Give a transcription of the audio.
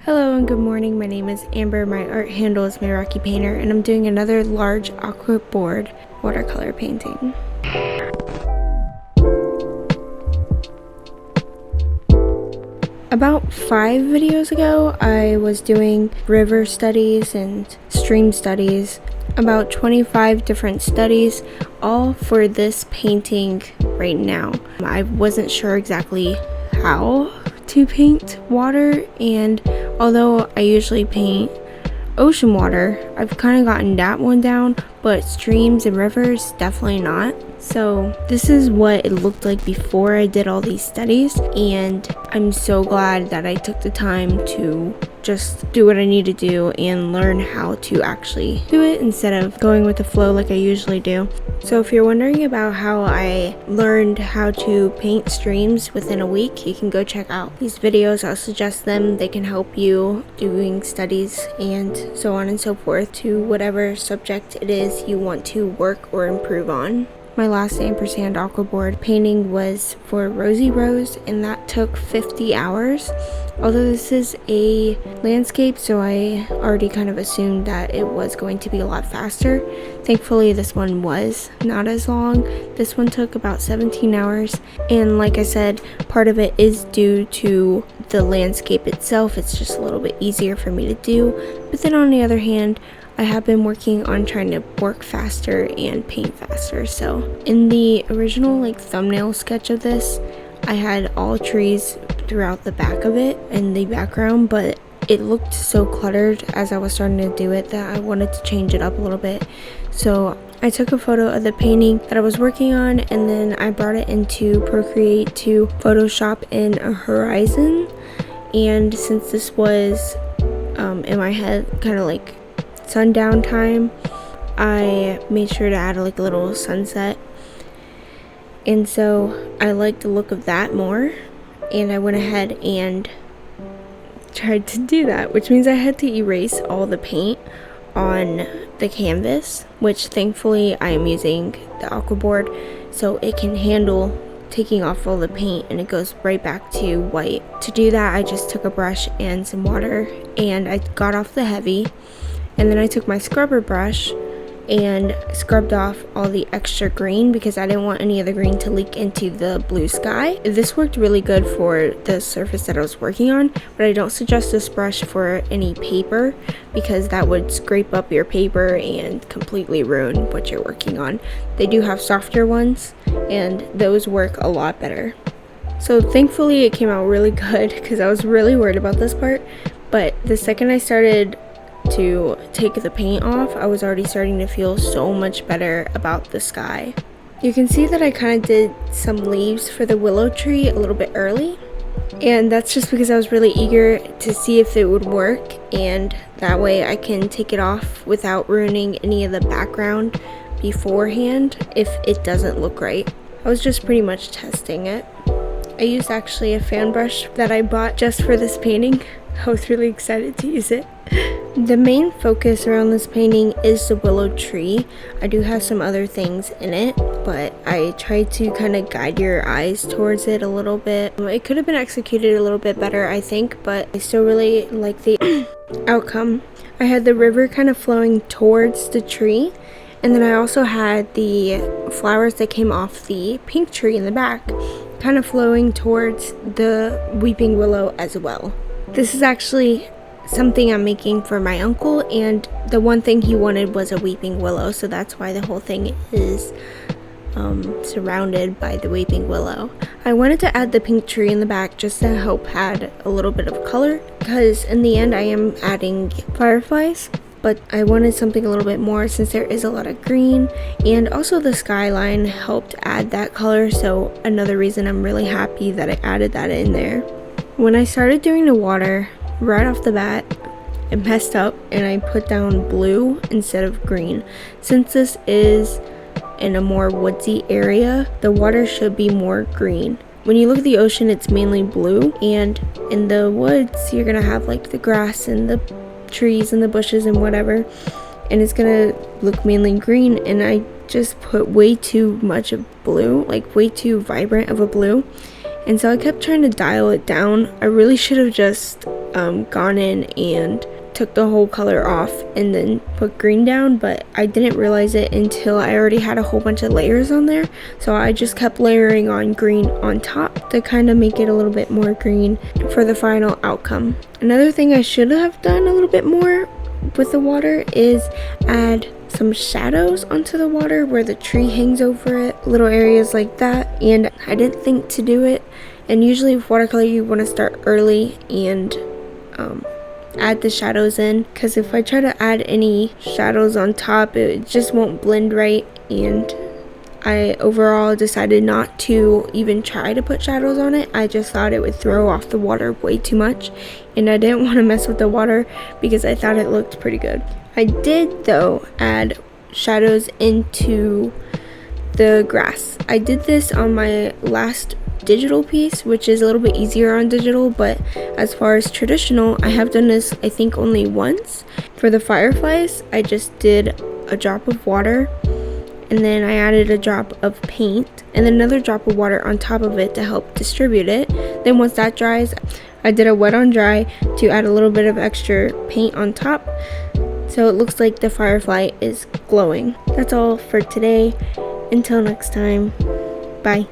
Hello and good morning, my name is Amber, my art handle is Meraki Painter, and I'm doing another large Aquabord watercolor painting. About 5 videos ago, I was doing river studies and stream studies, about 25 different studies, all for this painting right now. I wasn't sure exactly how to paint water, and although I usually paint ocean water, I've kind of gotten that one down, but streams and rivers, definitely not. So this is what it looked like before I did all these studies, and I'm so glad that I took the time to just do what I need to do and learn how to actually do it instead of going with the flow like I usually do. So if you're wondering about how I learned how to paint streams within a week, you can go check out these videos. I'll suggest them. They can help you doing studies and so on and so forth to whatever subject it is you want to work or improve on. My last Ampersand Aquabord painting was for Rosy Rose, and that took 50 hours. Although this is a landscape, so I already kind of assumed that it was going to be a lot faster. Thankfully, this one was not as long. This one took about 17 hours, and like I said, part of it is due to the landscape itself. It's just a little bit easier for me to do, but then on the other hand, I have been working on trying to work faster and paint faster. So in the original thumbnail sketch of this, I had all trees throughout the back of it and the background, but it looked so cluttered as I was starting to do it that I wanted to change it up a little bit. So I took a photo of the painting that I was working on, and then I brought it into Procreate to Photoshop in a horizon. And since this was in my head kind of like sundown time, I made sure to add a little sunset, and so I like the look of that more, and I went ahead and tried to do that, which means I had to erase all the paint on the canvas, which thankfully I am using the Aquabord so it can handle taking off all the paint and it goes right back to white. To do that, I just took a brush and some water and I got off the heavy, and then I took my scrubber brush and scrubbed off all the extra green because I didn't want any of the green to leak into the blue sky. This worked really good for the surface that I was working on, but I don't suggest this brush for any paper because that would scrape up your paper and completely ruin what you're working on. They do have softer ones and those work a lot better. So thankfully it came out really good because I was really worried about this part, but the second I started to take the paint off, I was already starting to feel so much better about the sky. You can see that I kind of did some leaves for the willow tree a little bit early, and that's just because I was really eager to see if it would work, and that way I can take it off without ruining any of the background beforehand if it doesn't look right. I was just pretty much testing it. I used actually a fan brush that I bought just for this painting. I was really excited to use it. The main focus around this painting is the willow tree. I do have some other things in it, but I tried to kind of guide your eyes towards it a little bit. It could have been executed a little bit better, I think, but I still really like the outcome. I had the river kind of flowing towards the tree, and then I also had the flowers that came off the pink tree in the back kind of flowing towards the weeping willow as well. This is actually something I'm making for my uncle, and the one thing he wanted was a weeping willow, so that's why the whole thing is surrounded by the weeping willow. I wanted to add the pink tree in the back just to help add a little bit of color, because in the end I am adding fireflies, but I wanted something a little bit more since there is a lot of green, and also the skyline helped add that color, so another reason I'm really happy that I added that in there. When I started doing the water, right off the bat, it messed up and I put down blue instead of green. Since this is in a more woodsy area, the water should be more green. When you look at the ocean, it's mainly blue, and in the woods, you're gonna have the grass and the trees and the bushes and whatever, and it's gonna look mainly green, and I just put way too much of blue, way too vibrant of a blue. And so I kept trying to dial it down. I really should have just gone in and took the whole color off and then put green down, but I didn't realize it until I already had a whole bunch of layers on there. So I just kept layering on green on top to kind of make it a little bit more green for the final outcome. Another thing I should have done a little bit more with the water is add some shadows onto the water where the tree hangs over it, little areas like that, and I didn't think to do it. And usually with watercolor you want to start early and add the shadows in, because if I try to add any shadows on top it just won't blend right, and I overall decided not to even try to put shadows on it. I just thought it would throw off the water way too much, and I didn't want to mess with the water because I thought it looked pretty good. I did though add shadows into the grass. I did this on my last digital piece, which is a little bit easier on digital, but as far as traditional, I have done this I think only once. For the fireflies, I just did a drop of water, and then I added a drop of paint and then another drop of water on top of it to help distribute it. Then once that dries, I did a wet on dry to add a little bit of extra paint on top, so it looks like the firefly is glowing. That's all for today. Until next time, bye.